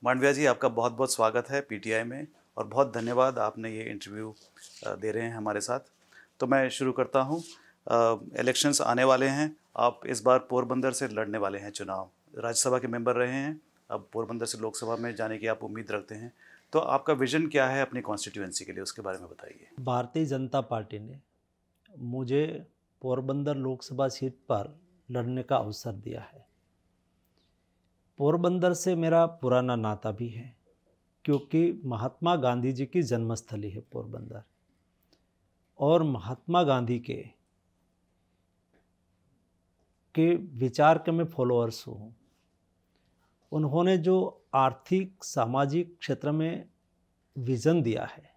मांडविया जी, आपका बहुत बहुत स्वागत है पीटीआई में और बहुत धन्यवाद आपने ये इंटरव्यू दे रहे हैं हमारे साथ। तो मैं शुरू करता हूँ। इलेक्शंस आने वाले हैं, आप इस बार पोरबंदर से लड़ने वाले हैं चुनाव। राज्यसभा के मेंबर रहे हैं, अब पोरबंदर से लोकसभा में जाने की आप उम्मीद रखते हैं। तो आपका विजन क्या है अपनी कॉन्स्टिट्यूएंसी के लिए, उसके बारे में बताइए। भारतीय जनता पार्टी ने मुझे पोरबंदर लोकसभा सीट पर लड़ने का अवसर दिया है। पोरबंदर से मेरा पुराना नाता भी है, क्योंकि महात्मा गांधी जी की जन्मस्थली है पोरबंदर, और महात्मा गांधी के विचार के मैं फॉलोअर्स हूँ। उन्होंने जो आर्थिक सामाजिक क्षेत्र में विज़न दिया है,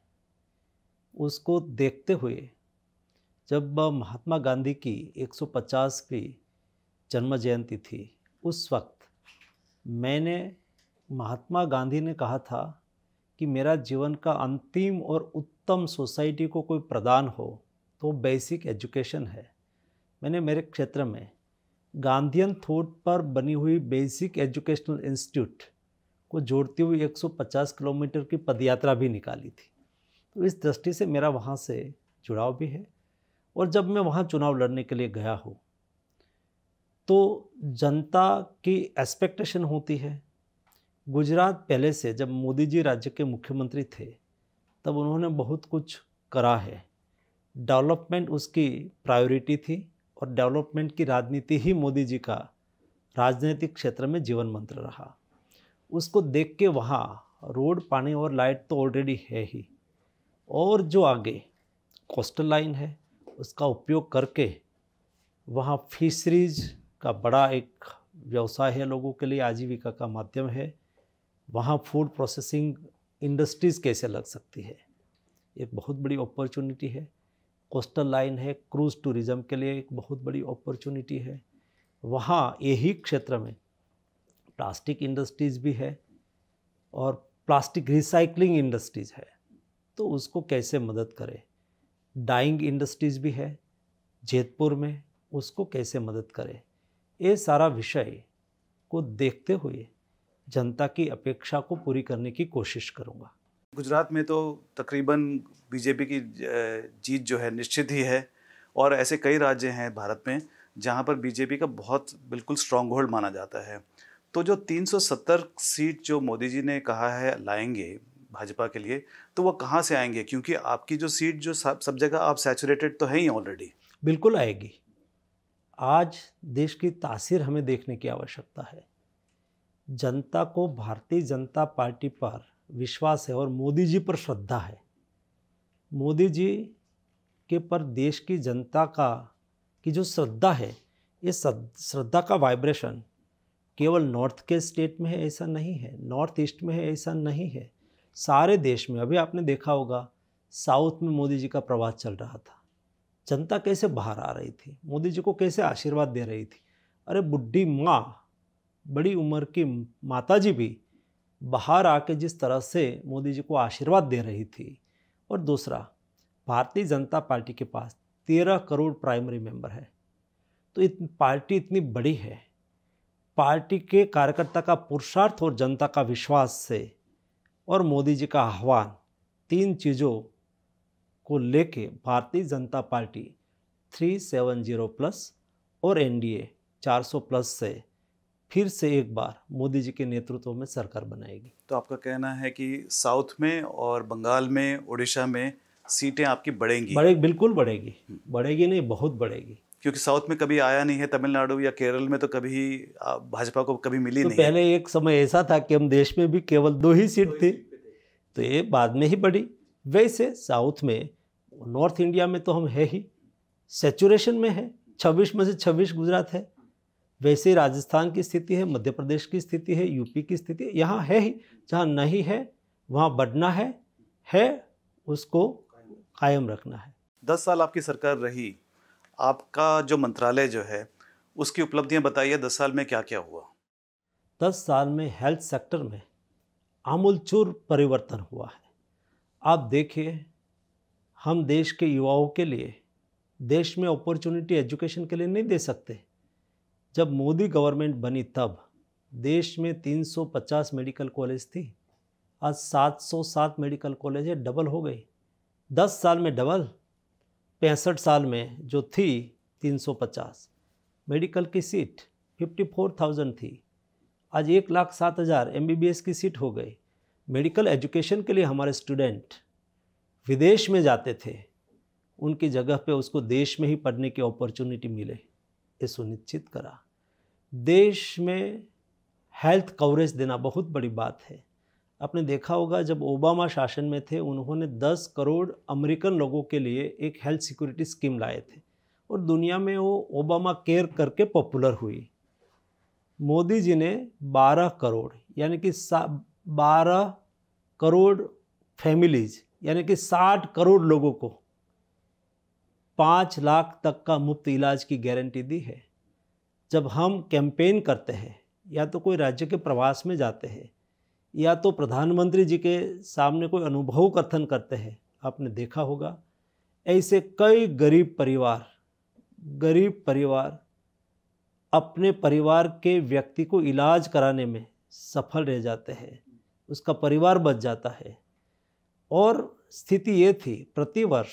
उसको देखते हुए जब महात्मा गांधी की 150वीं जन्म जयंती थी, उस वक्त मैंने महात्मा गांधी ने कहा था कि मेरा जीवन का अंतिम और उत्तम सोसाइटी को कोई प्रदान हो तो बेसिक एजुकेशन है। मैंने मेरे क्षेत्र में गांधीयन थॉट पर बनी हुई बेसिक एजुकेशनल इंस्टीट्यूट को जोड़ती हुई 150 किलोमीटर की पदयात्रा भी निकाली थी। तो इस दृष्टि से मेरा वहाँ से जुड़ाव भी है। और जब मैं वहाँ चुनाव लड़ने के लिए गया हूँ तो जनता की एक्सपेक्टेशन होती है। गुजरात पहले से, जब मोदी जी राज्य के मुख्यमंत्री थे, तब उन्होंने बहुत कुछ करा है। डेवलपमेंट उसकी प्रायोरिटी थी और डेवलपमेंट की राजनीति ही मोदी जी का राजनीतिक क्षेत्र में जीवन मंत्र रहा। उसको देख के वहाँ रोड, पानी और लाइट तो ऑलरेडी है ही, और जो आगे कोस्टल लाइन है उसका उपयोग करके वहाँ फिशरीज का बड़ा एक व्यवसाय है, लोगों के लिए आजीविका का माध्यम है। वहाँ फूड प्रोसेसिंग इंडस्ट्रीज़ कैसे लग सकती है, एक बहुत बड़ी अपॉर्चुनिटी है। कोस्टल लाइन है, क्रूज़ टूरिज़्म के लिए एक बहुत बड़ी अपॉर्चुनिटी है। वहाँ यही क्षेत्र में प्लास्टिक इंडस्ट्रीज़ भी है और प्लास्टिक रिसाइकलिंग इंडस्ट्रीज़ है, तो उसको कैसे मदद करें। डाइंग इंडस्ट्रीज़ भी है जैतपुर में, उसको कैसे मदद करें। ये सारा विषय को देखते हुए जनता की अपेक्षा को पूरी करने की कोशिश करूँगा। गुजरात में तो तकरीबन बीजेपी की जीत जो है निश्चित ही है, और ऐसे कई राज्य हैं भारत में जहां पर बीजेपी का बहुत बिल्कुल स्ट्रॉन्ग होल्ड माना जाता है। तो जो 370 सीट जो मोदी जी ने कहा है लाएंगे भाजपा के लिए, तो वो कहां से आएंगे? क्योंकि आपकी जो सीट जो सब जगह आप सैचुरेटेड तो हैं ही ऑलरेडी। बिल्कुल आएगी। आज देश की तासीर हमें देखने की आवश्यकता है। जनता को भारतीय जनता पार्टी पर विश्वास है और मोदी जी पर श्रद्धा है। मोदी जी के पर देश की जनता की जो श्रद्धा है, ये श्रद्धा का वाइब्रेशन केवल नॉर्थ के स्टेट में है ऐसा नहीं है, नॉर्थ ईस्ट में है ऐसा नहीं है, सारे देश में। अभी आपने देखा होगा साउथ में मोदी जी का प्रवास चल रहा था, जनता कैसे बाहर आ रही थी, मोदी जी को कैसे आशीर्वाद दे रही थी। अरे बुढ़ी माँ, बड़ी उम्र की माता जी भी बाहर आके जिस तरह से मोदी जी को आशीर्वाद दे रही थी। और दूसरा, भारतीय जनता पार्टी के पास 13 करोड़ प्राइमरी मेंबर है। तो पार्टी इतनी बड़ी है, पार्टी के कार्यकर्ता का पुरुषार्थ और जनता का विश्वास से और मोदी जी का आह्वान, तीन चीज़ों को लेके भारतीय जनता पार्टी 370 प्लस और एनडीए 400 प्लस से फिर से एक बार मोदी जी के नेतृत्व में सरकार बनाएगी। तो आपका कहना है कि साउथ में और बंगाल में, उड़ीसा में सीटें आपकी बढ़ेंगी? बिल्कुल बढ़ेगी। बढ़ेगी नहीं, बहुत बढ़ेगी। क्योंकि साउथ में कभी आया नहीं है, तमिलनाडु या केरल में तो कभी भाजपा को कभी मिली तो नहीं है। पहले एक समय ऐसा था कि हम देश में भी केवल 2 ही सीट थी, तो ये बाद में ही बढ़ी। वैसे साउथ में, नॉर्थ इंडिया में तो हम है ही, सैचुरेशन में है, 26 में से 26 गुजरात है। वैसे ही राजस्थान की स्थिति है, मध्य प्रदेश की स्थिति है, यूपी की स्थिति यहाँ है ही। जहाँ नहीं है वहाँ बढ़ना है उसको कायम रखना है। 10 साल आपकी सरकार रही, आपका जो मंत्रालय जो है उसकी उपलब्धियां बताइए। 10 साल में क्या क्या हुआ? 10 साल में हेल्थ सेक्टर में आमूलचूल परिवर्तन हुआ है। आप देखिए, हम देश के युवाओं के लिए देश में अपॉर्चुनिटी एजुकेशन के लिए नहीं दे सकते। जब मोदी गवर्नमेंट बनी तब देश में 350 मेडिकल कॉलेज थी, आज 707 मेडिकल कॉलेज है, डबल हो गई। 10 साल में डबल। 65 साल में जो थी 350 मेडिकल की सीट 54,000 थी, आज 1,07,000 MBBS की सीट हो गई। मेडिकल एजुकेशन के लिए हमारे स्टूडेंट विदेश में जाते थे, उनकी जगह पे उसको देश में ही पढ़ने की अपॉर्चुनिटी मिले, ये सुनिश्चित करा। देश में हेल्थ कवरेज देना बहुत बड़ी बात है। आपने देखा होगा जब ओबामा शासन में थे, उन्होंने 10 करोड़ अमेरिकन लोगों के लिए एक हेल्थ सिक्योरिटी स्कीम लाए थे और दुनिया में वो ओबामा केयर करके पॉपुलर हुई। मोदी जी ने 12 करोड़ यानी कि 12 करोड़ फैमिलीज यानी कि 60 करोड़ लोगों को 5 लाख तक का मुफ्त इलाज की गारंटी दी है। जब हम कैंपेन करते हैं या तो कोई राज्य के प्रवास में जाते हैं या तो प्रधानमंत्री जी के सामने कोई अनुभव कथन करते हैं, आपने देखा होगा ऐसे कई गरीब परिवार अपने परिवार के व्यक्ति को इलाज कराने में सफल रह जाते हैं, उसका परिवार बच जाता है। और स्थिति ये थी, प्रतिवर्ष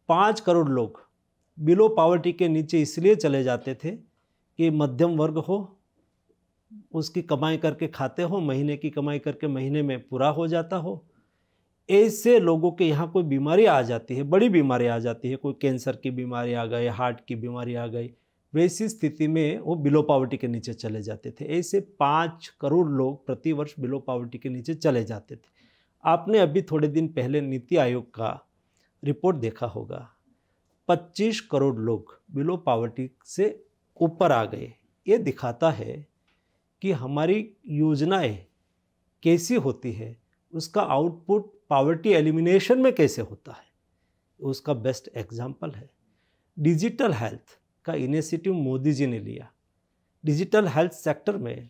5 करोड़ लोग बिलो पॉवर्टी के नीचे इसलिए चले जाते थे कि मध्यम वर्ग हो, उसकी कमाई करके खाते हो, महीने की कमाई करके महीने में पूरा हो जाता हो। ऐसे लोगों के यहाँ कोई बीमारी आ जाती है, बड़ी बीमारी आ जाती है, कोई कैंसर की बीमारी आ गई, हार्ट की बीमारी आ गई, वैसी स्थिति में वो बिलो पॉवर्टी के नीचे चले जाते थे। ऐसे 5 करोड़ लोग प्रतिवर्ष बिलो पॉवर्टी के नीचे चले जाते थे। आपने अभी थोड़े दिन पहले नीति आयोग का रिपोर्ट देखा होगा, 25 करोड़ लोग बिलो पॉवर्टी से ऊपर आ गए। ये दिखाता है कि हमारी योजनाएं कैसी होती है, उसका आउटपुट पॉवर्टी एलिमिनेशन में कैसे होता है, उसका बेस्ट एग्जाम्पल है। डिजिटल हेल्थ का इनिशिएटिव मोदी जी ने लिया। डिजिटल हेल्थ सेक्टर में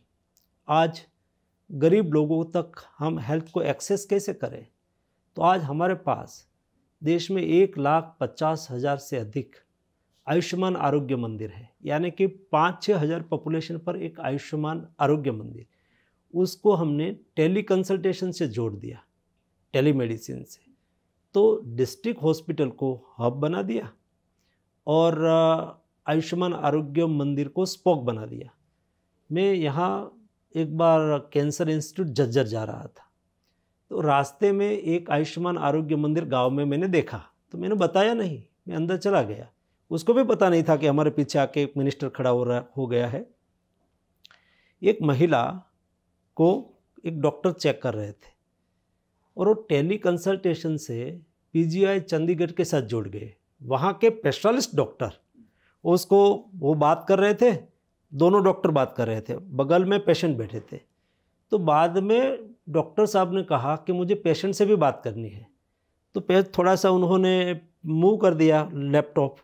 आज गरीब लोगों तक हम हेल्थ को एक्सेस कैसे करें, तो आज हमारे पास देश में 1,50,000 से अधिक आयुष्मान आरोग्य मंदिर है, यानी कि 5-6 हज़ार पॉपुलेशन पर एक आयुष्मान आरोग्य मंदिर। उसको हमने टेली कंसल्टेशन से जोड़ दिया, टेलीमेडिसिन से, तो डिस्ट्रिक्ट हॉस्पिटल को हब बना दिया और आयुष्मान आरोग्य मंदिर को स्पोक बना दिया। मैं यहाँ एक बार कैंसर इंस्टीट्यूट झज्जर जा रहा था, तो रास्ते में एक आयुष्मान आरोग्य मंदिर गांव में मैंने देखा, तो मैंने बताया नहीं, मैं अंदर चला गया। उसको भी पता नहीं था कि हमारे पीछे आके एक मिनिस्टर खड़ा हो गया है। एक महिला को एक डॉक्टर चेक कर रहे थे और वो टेली कंसल्टेशन से PGI चंडीगढ़ के साथ जुड़ गए। वहाँ के स्पेशलिस्ट डॉक्टर उसको वो बात कर रहे थे, दोनों डॉक्टर बात कर रहे थे, बगल में पेशेंट बैठे थे। तो बाद में डॉक्टर साहब ने कहा कि मुझे पेशेंट से भी बात करनी है, तो थोड़ा सा उन्होंने मूव कर दिया लैपटॉप,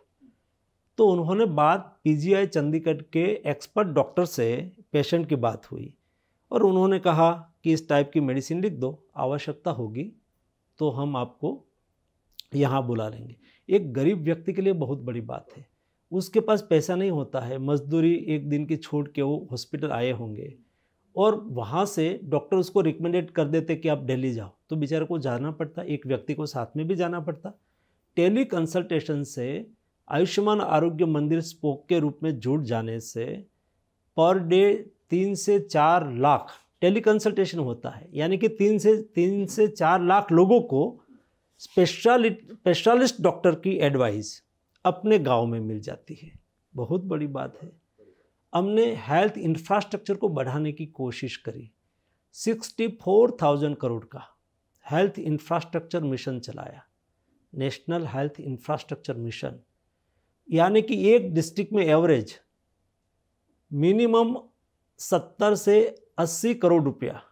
तो उन्होंने बात PGI चंडीगढ़ के एक्सपर्ट डॉक्टर से पेशेंट की बात हुई और उन्होंने कहा कि इस टाइप की मेडिसिन लिख दो, आवश्यकता होगी तो हम आपको यहाँ बुला लेंगे। एक गरीब व्यक्ति के लिए बहुत बड़ी बात है, उसके पास पैसा नहीं होता है, मजदूरी एक दिन की छोड़ के वो हॉस्पिटल आए होंगे और वहाँ से डॉक्टर उसको रिकमेंडेड कर देते कि आप दिल्ली जाओ, तो बेचारे को जाना पड़ता, एक व्यक्ति को साथ में भी जाना पड़ता। टेली कंसल्टेशन से आयुष्मान आरोग्य मंदिर स्पोक के रूप में जुड़ जाने से पर डे 3 से 4 लाख टेली कंसल्टेशन होता है, यानी कि 3 से 4 लाख लोगों को स्पेशलिस्ट डॉक्टर की एडवाइस अपने गांव में मिल जाती है। बहुत बड़ी बात है। हमने हेल्थ इंफ्रास्ट्रक्चर को बढ़ाने की कोशिश करी, 64,000 करोड़ का हेल्थ इंफ्रास्ट्रक्चर मिशन चलाया, नेशनल हेल्थ इंफ्रास्ट्रक्चर मिशन, यानी कि एक डिस्ट्रिक्ट में एवरेज मिनिमम 70 से 80 करोड़ रुपया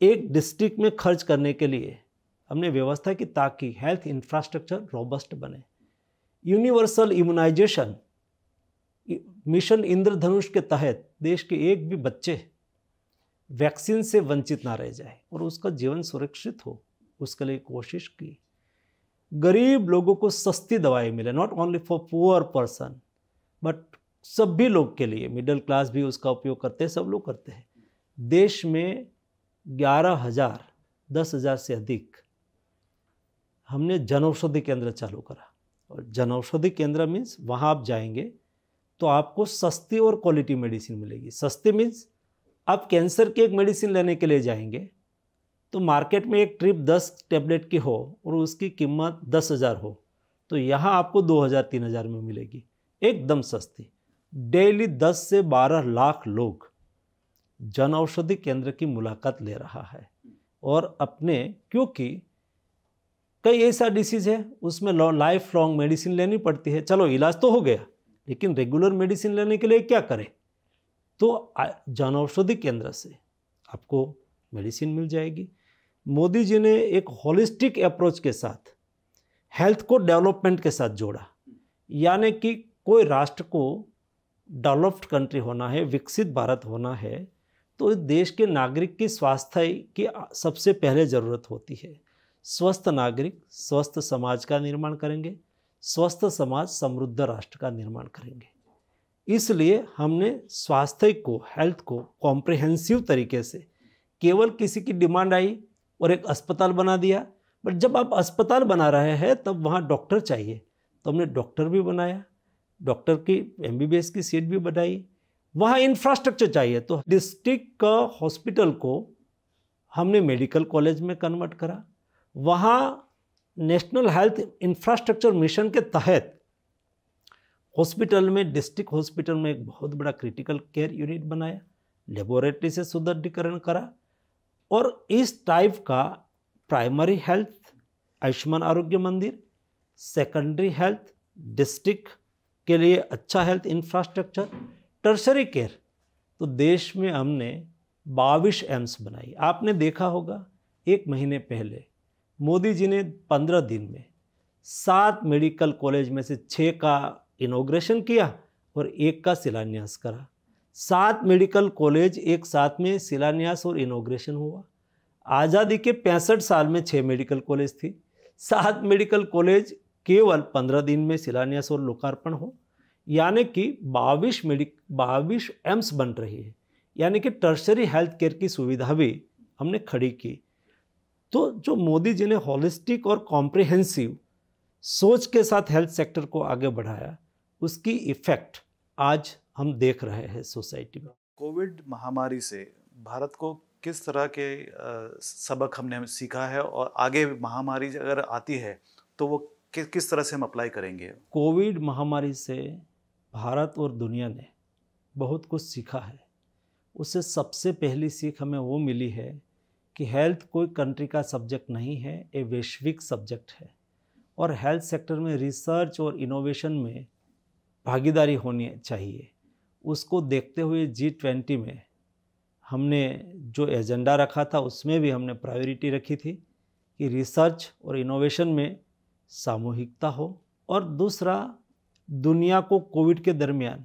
एक डिस्ट्रिक्ट में खर्च करने के लिए हमने व्यवस्था की ताकि हेल्थ इंफ्रास्ट्रक्चर रोबस्ट बने। यूनिवर्सल इम्यूनाइजेशन मिशन इंद्रधनुष के तहत देश के एक भी बच्चे वैक्सीन से वंचित ना रह जाए और उसका जीवन सुरक्षित हो, उसके लिए कोशिश की। गरीब लोगों को सस्ती दवाई मिले, not only for poor person but सभी लोग के लिए, मिडिल क्लास भी उसका उपयोग करते हैं, सब लोग करते हैं। देश में 11,000 10,000 से अधिक हमने जनऔषधि केंद्र चालू करा। और जनऔषधि केंद्र मीन्स वहाँ आप जाएंगे तो आपको सस्ती और क्वालिटी मेडिसिन मिलेगी। सस्ती मीन्स आप कैंसर की एक मेडिसिन लेने के लिए जाएंगे तो मार्केट में एक ट्रिप 10 टैबलेट की हो और उसकी कीमत 10,000 हो, तो यहाँ आपको 2,000-3,000 में मिलेगी, एकदम सस्ती। डेली 10 से 12 लाख लोग जन औषधि केंद्र की मुलाकात ले रहा है। और अपने, क्योंकि कई ऐसा डिसीज है उसमें लाइफ लॉन्ग मेडिसिन लेनी पड़ती है, चलो इलाज तो हो गया, लेकिन रेगुलर मेडिसिन लेने के लिए क्या करें, तो जन औषधि केंद्र से आपको मेडिसिन मिल जाएगी। मोदी जी ने एक होलिस्टिक अप्रोच के साथ हेल्थ को डेवलपमेंट के साथ जोड़ा, यानी कि कोई राष्ट्र को डेवलप्ड कंट्री होना है, विकसित भारत होना है, तो इस देश के नागरिक की स्वास्थ्य की सबसे पहले ज़रूरत होती है। स्वस्थ नागरिक स्वस्थ समाज का निर्माण करेंगे, स्वस्थ समाज समृद्ध राष्ट्र का निर्माण करेंगे। इसलिए हमने स्वास्थ्य को, हेल्थ को कॉम्प्रिहेंसिव तरीके से, केवल किसी की डिमांड आई और एक अस्पताल बना दिया, बट जब आप अस्पताल बना रहे हैं तब वहाँ डॉक्टर चाहिए, तो हमने डॉक्टर भी बनाया, डॉक्टर की MBBS की सीट भी बनाई। वहाँ इंफ्रास्ट्रक्चर चाहिए तो डिस्ट्रिक्ट हॉस्पिटल को हमने मेडिकल कॉलेज में कन्वर्ट करा। वहाँ नेशनल हेल्थ इंफ्रास्ट्रक्चर मिशन के तहत हॉस्पिटल में, डिस्ट्रिक्ट हॉस्पिटल में एक बहुत बड़ा क्रिटिकल केयर यूनिट बनाया, लेबोरेटरी से सुदृढ़ीकरण करा। और इस टाइप का प्राइमरी हेल्थ आयुष्मान आरोग्य मंदिर, सेकेंडरी हेल्थ डिस्ट्रिक्ट के लिए अच्छा हेल्थ इंफ्रास्ट्रक्चर, टर्शरी केयर, तो देश में हमने 22 एम्स बनाई। आपने देखा होगा 1 महीने पहले मोदी जी ने 15 दिन में 7 मेडिकल कॉलेज में से 6 का इनॉग्रेशन किया और 1 का शिलान्यास करा। 7 मेडिकल कॉलेज एक साथ में शिलान्यास और इनॉग्रेशन हुआ। आज़ादी के 65 साल में 6 मेडिकल कॉलेज थी, 7 मेडिकल कॉलेज केवल 15 दिन में शिलान्यास और लोकार्पण हो, यानी कि 22 एम्स बन रही है, यानी कि टर्शरी हेल्थ केयर की सुविधा भी हमने खड़ी की। तो जो मोदी जी ने होलिस्टिक और कॉम्प्रिहेंसिव सोच के साथ हेल्थ सेक्टर को आगे बढ़ाया, उसकी इफेक्ट आज हम देख रहे हैं सोसाइटी में। कोविड महामारी से भारत को किस तरह के सबक हमने सीखा है, और आगे महामारी अगर आती है तो वो किस तरह से हम अप्लाई करेंगे? कोविड महामारी से भारत और दुनिया ने बहुत कुछ सीखा है। उससे सबसे पहली सीख हमें वो मिली है कि हेल्थ कोई कंट्री का सब्जेक्ट नहीं है, ये वैश्विक सब्जेक्ट है। और हेल्थ सेक्टर में रिसर्च और इनोवेशन में भागीदारी होनी चाहिए। उसको देखते हुए G20 में हमने जो एजेंडा रखा था उसमें भी हमने प्रायोरिटी रखी थी कि रिसर्च और इनोवेशन में सामूहिकता हो। और दूसरा, दुनिया को कोविड के दरमियान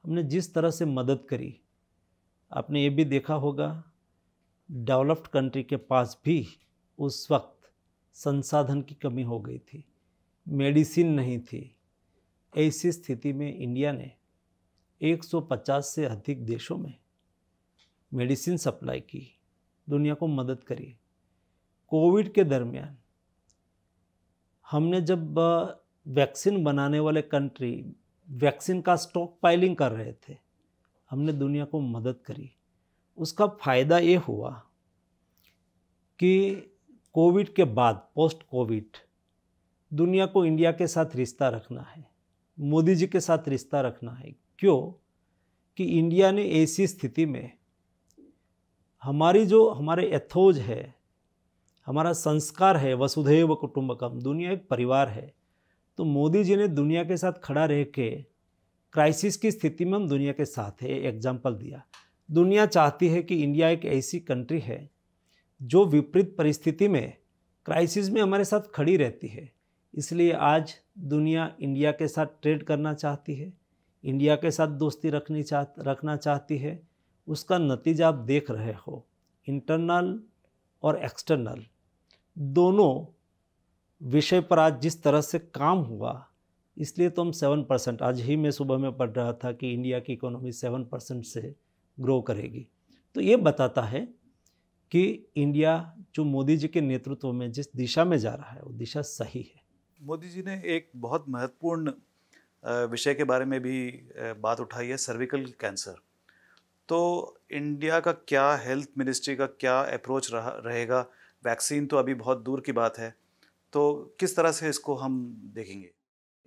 हमने जिस तरह से मदद करी, आपने ये भी देखा होगा डेवलप्ड कंट्री के पास भी उस वक्त संसाधन की कमी हो गई थी, मेडिसिन नहीं थी। ऐसी स्थिति में इंडिया ने 150 से अधिक देशों में मेडिसिन सप्लाई की, दुनिया को मदद करी। कोविड के दरमियान हमने जब वैक्सीन बनाने वाले कंट्री वैक्सीन का स्टॉक पाइलिंग कर रहे थे, हमने दुनिया को मदद करी। उसका फ़ायदा ये हुआ कि कोविड के बाद, पोस्ट कोविड, दुनिया को इंडिया के साथ रिश्ता रखना है, मोदी जी के साथ रिश्ता रखना है। क्यों? कि इंडिया ने ऐसी स्थिति में हमारे एथोज है, हमारा संस्कार है वसुधैव कुटुंबकम, दुनिया एक परिवार है। तो मोदी जी ने दुनिया के साथ खड़ा रह के क्राइसिस की स्थिति में हम दुनिया के साथ है, एग्जाम्पल दिया। दुनिया चाहती है कि इंडिया एक ऐसी कंट्री है जो विपरीत परिस्थिति में, क्राइसिस में हमारे साथ खड़ी रहती है। इसलिए आज दुनिया इंडिया के साथ ट्रेड करना चाहती है, इंडिया के साथ दोस्ती रखना चाहती है। उसका नतीजा आप देख रहे हो, इंटरनल और एक्सटर्नल दोनों विषय पर आज जिस तरह से काम हुआ, इसलिए तो हम 7%, आज ही मैं सुबह में पढ़ रहा था कि इंडिया की इकोनॉमी 7% से ग्रो करेगी। तो ये बताता है कि इंडिया जो मोदी जी के नेतृत्व में जिस दिशा में जा रहा है वो दिशा सही है। मोदी जी ने एक बहुत महत्वपूर्ण विषय के बारे में भी बात उठाई है, सर्विकल कैंसर। तो इंडिया का क्या, हेल्थ मिनिस्ट्री का क्या अप्रोच रहेगा? वैक्सीन तो अभी बहुत दूर की बात है, तो किस तरह से इसको हम देखेंगे?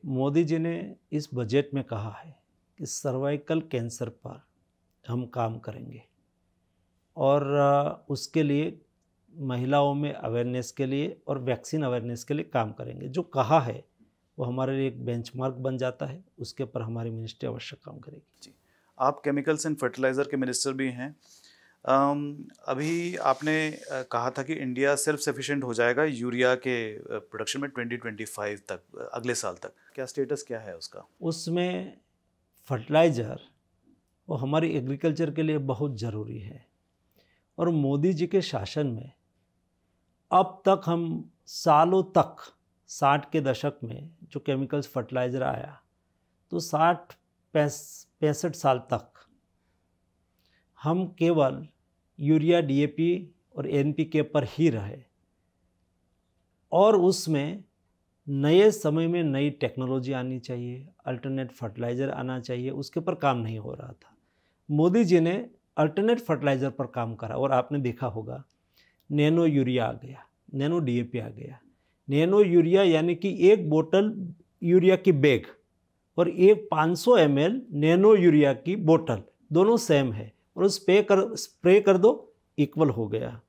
मोदी जी ने इस बजट में कहा है कि सर्वाइकल कैंसर पर हम काम करेंगे और उसके लिए महिलाओं में अवेयरनेस के लिए और वैक्सीन अवेयरनेस के लिए काम करेंगे। जो कहा है वो हमारे लिए एक बेंचमार्क बन जाता है, उसके ऊपर हमारी मिनिस्ट्री अवश्य काम करेगी। जी, आप केमिकल्स एंड फर्टिलाइज़र के मिनिस्टर भी हैं। अभी आपने कहा था कि इंडिया सेल्फ सफिशिएंट हो जाएगा यूरिया के प्रोडक्शन में 2025 तक, अगले साल तक। क्या स्टेटस क्या है उसका? उसमें फर्टिलाइज़र वो हमारी एग्रीकल्चर के लिए बहुत ज़रूरी है और मोदी जी के शासन में अब तक हम सालों तक 60 के दशक में जो केमिकल्स फर्टिलाइज़र आया तो 65 साल तक हम केवल यूरिया, डीएपी और एनपीके पर ही रहे और उसमें नए समय में नई टेक्नोलॉजी आनी चाहिए, अल्टरनेट फर्टिलाइज़र आना चाहिए, उसके पर काम नहीं हो रहा था। मोदी जी ने अल्टरनेट फर्टिलाइज़र पर काम करा और आपने देखा होगा नैनो यूरिया आ गया, नैनो डीएपी आ गया। नैनो यूरिया यानी कि एक बोतल यूरिया की बैग और एक 500 ml नैनो यूरिया की बोतल, दोनों सेम है और उस स्प्रे कर दो, इक्वल हो गया।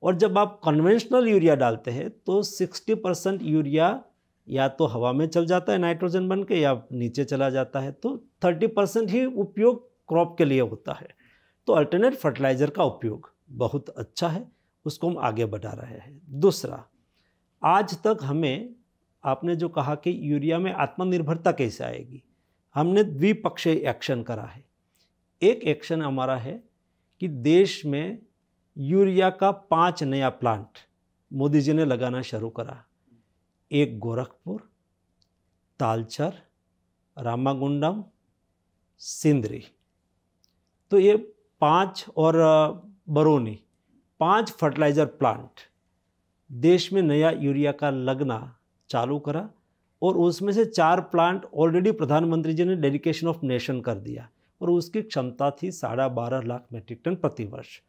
और जब आप कन्वेंशनल यूरिया डालते हैं तो 60% यूरिया या तो हवा में चल जाता है नाइट्रोजन बन के या नीचे चला जाता है, तो 30% ही उपयोग क्रॉप के लिए होता है। तो अल्टरनेट फर्टिलाइज़र का उपयोग बहुत अच्छा है, उसको हम आगे बढ़ा रहे हैं। दूसरा, आज तक हमें, आपने जो कहा कि यूरिया में आत्मनिर्भरता कैसे आएगी, हमने द्विपक्षीय एक्शन करा है। एक एक्शन हमारा है कि देश में यूरिया का 5 नया प्लांट मोदी जी ने लगाना शुरू करा। एक गोरखपुर, तालचर, रामागुंडम, सिंदरी, तो ये 5 और बरौनी, 5 फर्टिलाइज़र प्लांट देश में नया यूरिया का लगना चालू करा और उसमें से 4 प्लांट ऑलरेडी प्रधानमंत्री जी ने डेडिकेशन ऑफ नेशन कर दिया और उसकी क्षमता थी 12.5 लाख मेट्रिक टन प्रति वर्ष।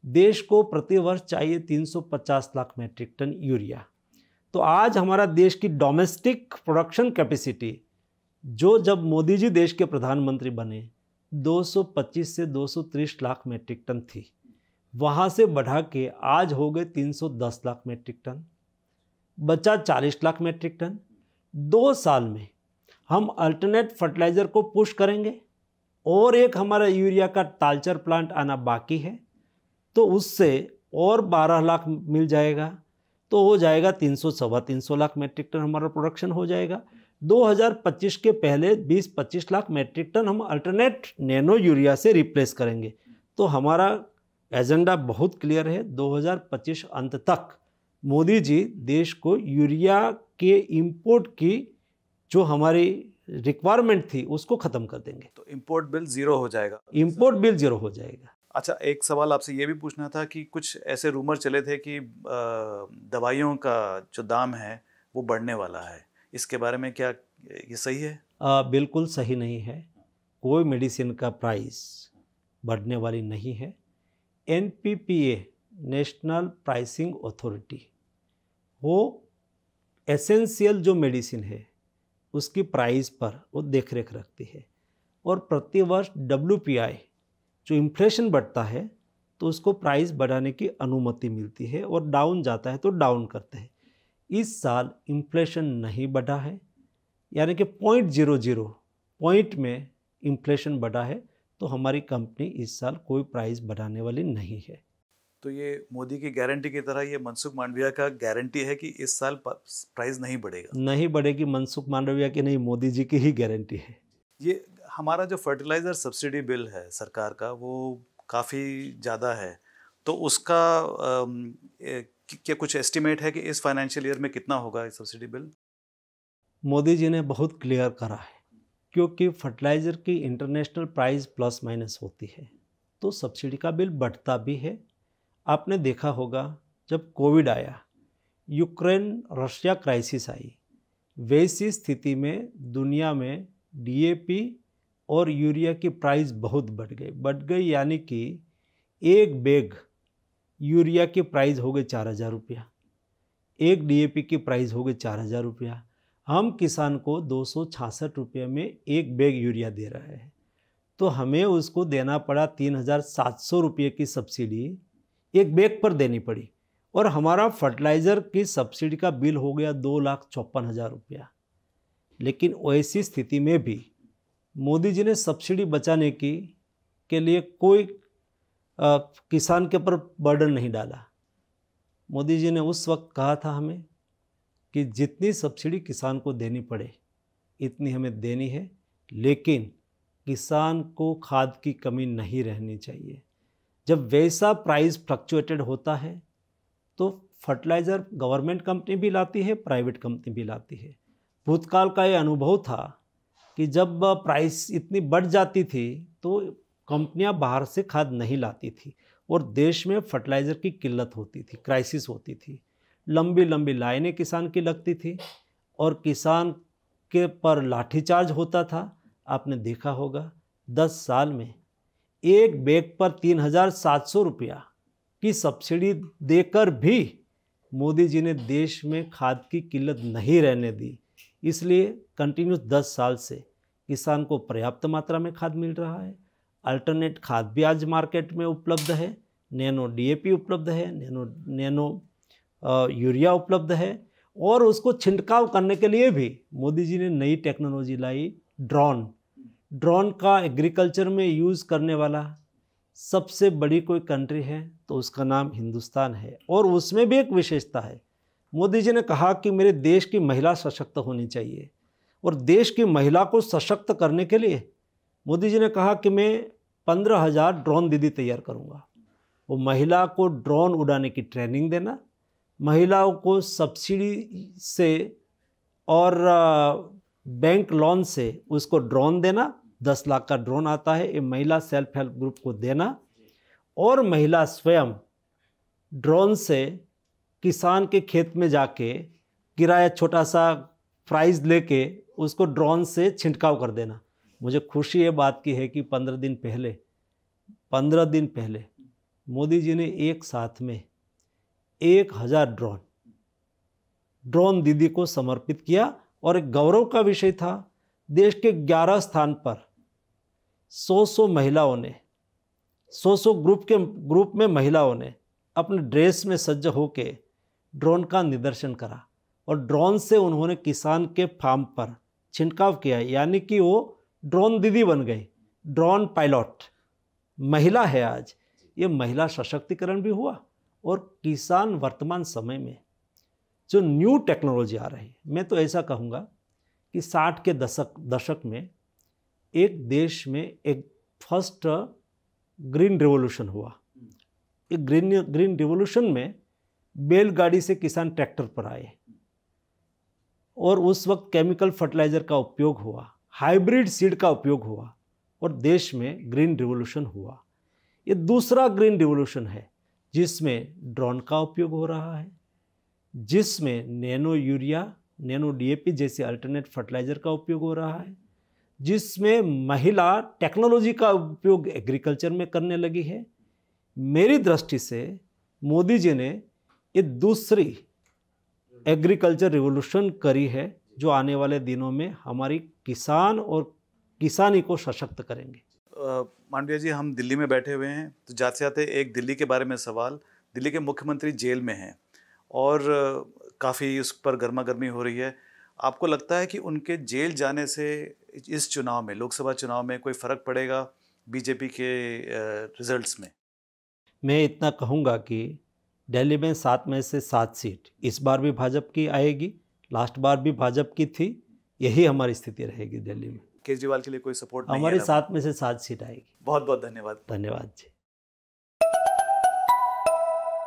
देश को प्रति वर्ष चाहिए 350 लाख मेट्रिक टन यूरिया। तो आज हमारा देश की डोमेस्टिक प्रोडक्शन कैपेसिटी, जो जब मोदी जी देश के प्रधानमंत्री बने 225 से 230 लाख मेट्रिक टन थी, वहाँ से बढ़ा के आज हो गए 310 लाख मेट्रिक टन, बचा 40 लाख मेट्रिक टन। 2 साल में हम अल्टरनेट फर्टिलाइज़र को पुश करेंगे और एक हमारा यूरिया का तालचर प्लांट आना बाकी है, तो उससे और 12 लाख मिल जाएगा, तो हो जाएगा 300-325 लाख मेट्रिक टन हमारा प्रोडक्शन हो जाएगा। 2025 के पहले 20-25 लाख मेट्रिक टन हम अल्टरनेट नैनो यूरिया से रिप्लेस करेंगे। तो हमारा एजेंडा बहुत क्लियर है, 2025 अंत तक मोदी जी देश को यूरिया के इंपोर्ट की जो हमारी रिक्वायरमेंट थी उसको ख़त्म कर देंगे। तो इंपोर्ट बिल ज़ीरो हो जाएगा? इंपोर्ट बिल ज़ीरो हो जाएगा। अच्छा, एक सवाल आपसे ये भी पूछना था कि कुछ ऐसे रूमर चले थे कि दवाइयों का जो दाम है वो बढ़ने वाला है, इसके बारे में क्या ये सही है? बिल्कुल सही नहीं है। कोई मेडिसिन का प्राइस बढ़ने वाली नहीं है। NPPA, नेशनल प्राइसिंग अथॉरिटी, वो एसेंशियल जो मेडिसिन है उसकी प्राइस पर वो देख रेख रखती है और प्रति वर्ष WPI जो इन्फ्लेशन बढ़ता है तो उसको प्राइस बढ़ाने की अनुमति मिलती है और डाउन जाता है तो डाउन करते हैं। इस साल इन्फ्लेशन नहीं बढ़ा है, यानी कि 0.00 पॉइंट में इन्फ्लेशन बढ़ा है, तो हमारी कंपनी इस साल कोई प्राइस बढ़ाने वाली नहीं है। तो ये मोदी की गारंटी की तरह ये मनसुख मांडविया का गारंटी है कि इस साल प्राइस नहीं बढ़ेगा? नहीं बढ़ेगी, मनसुख मांडविया की नहीं, मोदी जी की ही गारंटी है। ये हमारा जो फर्टिलाइज़र सब्सिडी बिल है सरकार का, वो काफ़ी ज़्यादा है, तो उसका क्या कुछ एस्टिमेट है कि इस फाइनेंशियल ईयर में कितना होगा ये सब्सिडी बिल? मोदी जी ने बहुत क्लियर करा है, क्योंकि फर्टिलाइज़र की इंटरनेशनल प्राइस प्लस माइनस होती है तो सब्सिडी का बिल बढ़ता भी है। आपने देखा होगा जब कोविड आया, यूक्रेन रशिया क्राइसिस आई, वैसी स्थिति में दुनिया में डीएपी और यूरिया की प्राइस बहुत बढ़ गई यानी कि एक बैग यूरिया की प्राइस हो गई 4,000 रुपया, एक डीएपी की प्राइस हो गई 4,000 रुपया। हम किसान को 266 रुपये में एक बैग यूरिया दे रहे हैं, तो हमें उसको देना पड़ा 3,700 रुपये की सब्सिडी एक बैग पर देनी पड़ी, और हमारा फर्टिलाइज़र की सब्सिडी का बिल हो गया 2,54,000 रुपया। लेकिन ऐसी स्थिति में भी मोदी जी ने सब्सिडी बचाने के लिए कोई किसान के ऊपर बर्डन नहीं डाला। मोदी जी ने उस वक्त कहा था हमें कि जितनी सब्सिडी किसान को देनी पड़े इतनी हमें देनी है, लेकिन किसान को खाद की कमी नहीं रहनी चाहिए। जब वैसा प्राइस फ्लक्चुएटेड होता है तो फर्टिलाइज़र गवर्नमेंट कंपनी भी लाती है, प्राइवेट कंपनी भी लाती है। भूतकाल का ये अनुभव था कि जब प्राइस इतनी बढ़ जाती थी तो कंपनियां बाहर से खाद नहीं लाती थी और देश में फर्टिलाइज़र की किल्लत होती थी, क्राइसिस होती थी। लंबी लंबी लाइनें किसान की लगती थी और किसान के पर लाठीचार्ज होता था। आपने देखा होगा 10 साल में एक बैग पर 3,700 रुपया की सब्सिडी देकर भी मोदी जी ने देश में खाद की किल्लत नहीं रहने दी। इसलिए कंटिन्यूस 10 साल से किसान को पर्याप्त मात्रा में खाद मिल रहा है। अल्टरनेट खाद भी आज मार्केट में उपलब्ध है, नैनो डीएपी उपलब्ध है, नैनो यूरिया उपलब्ध है, और उसको छिड़काव करने के लिए भी मोदी जी ने नई टेक्नोलॉजी लाई, ड्रोन का एग्रीकल्चर में यूज़ करने वाला सबसे बड़ी कोई कंट्री है तो उसका नाम हिंदुस्तान है। और उसमें भी एक विशेषता है, मोदी जी ने कहा कि मेरे देश की महिला सशक्त होनी चाहिए, और देश की महिला को सशक्त करने के लिए मोदी जी ने कहा कि मैं 15,000 ड्रोन दीदी तैयार करूंगा। वो महिला को ड्रोन उड़ाने की ट्रेनिंग देना, महिलाओं को सब्सिडी से और बैंक लोन से उसको ड्रोन देना, 10 लाख का ड्रोन आता है, ये महिला सेल्फ हेल्प ग्रुप को देना, और महिला स्वयं ड्रोन से किसान के खेत में जाके किराया छोटा सा प्राइस लेके उसको ड्रोन से छिड़काव कर देना। मुझे खुशी ये बात की है कि 15 दिन पहले मोदी जी ने एक साथ में 1,000 ड्रोन दीदी को समर्पित किया, और एक गौरव का विषय था। देश के 11 स्थान पर 100 महिलाओं ने, 100 ग्रुप में महिलाओं ने अपने ड्रेस में सज्ज होके ड्रोन का निदर्शन करा, और ड्रोन से उन्होंने किसान के फार्म पर छिड़काव किया, यानी कि वो ड्रोन दीदी बन गई, ड्रोन पायलट महिला है। आज ये महिला सशक्तिकरण भी हुआ, और किसान वर्तमान समय में जो न्यू टेक्नोलॉजी आ रही है, मैं तो ऐसा कहूँगा कि 60 के दशक में एक देश में एक फर्स्ट ग्रीन रिवॉल्यूशन हुआ। एक ग्रीन रिवॉल्यूशन में बैलगाड़ी से किसान ट्रैक्टर पर आए, और उस वक्त केमिकल फर्टिलाइज़र का उपयोग हुआ, हाइब्रिड सीड का उपयोग हुआ, और देश में ग्रीन रिवॉल्यूशन हुआ। ये दूसरा ग्रीन रिवॉल्यूशन है जिसमें ड्रोन का उपयोग हो रहा है, जिसमें नैनो यूरिया, नैनो डीएपी जैसे अल्टरनेट फर्टिलाइज़र का उपयोग हो रहा है, जिसमें महिला टेक्नोलॉजी का उपयोग एग्रीकल्चर में करने लगी है। मेरी दृष्टि से मोदी जी ने ये दूसरी एग्रीकल्चर रिवॉल्यूशन करी है, जो आने वाले दिनों में हमारी किसान और किसानी को सशक्त करेंगे। मांडविया जी, हम दिल्ली में बैठे हुए हैं, तो जाते जाते एक दिल्ली के बारे में सवाल। दिल्ली के मुख्यमंत्री जेल में हैं और काफ़ी उस पर गर्मा गर्मी हो रही है। आपको लगता है कि उनके जेल जाने से इस चुनाव में, लोकसभा चुनाव में कोई फ़र्क पड़ेगा बीजेपी के रिजल्ट्स में? मैं इतना कहूँगा कि दिल्ली में 7 में से 7 सीट इस बार भी भाजपा की आएगी, लास्ट बार भी भाजपा की थी, यही हमारी स्थिति रहेगी दिल्ली में। केजरीवाल के लिए कोई सपोर्ट नहीं है? हमारी 7 में से 7 सीट आएगी। बहुत बहुत धन्यवाद। धन्यवाद जी।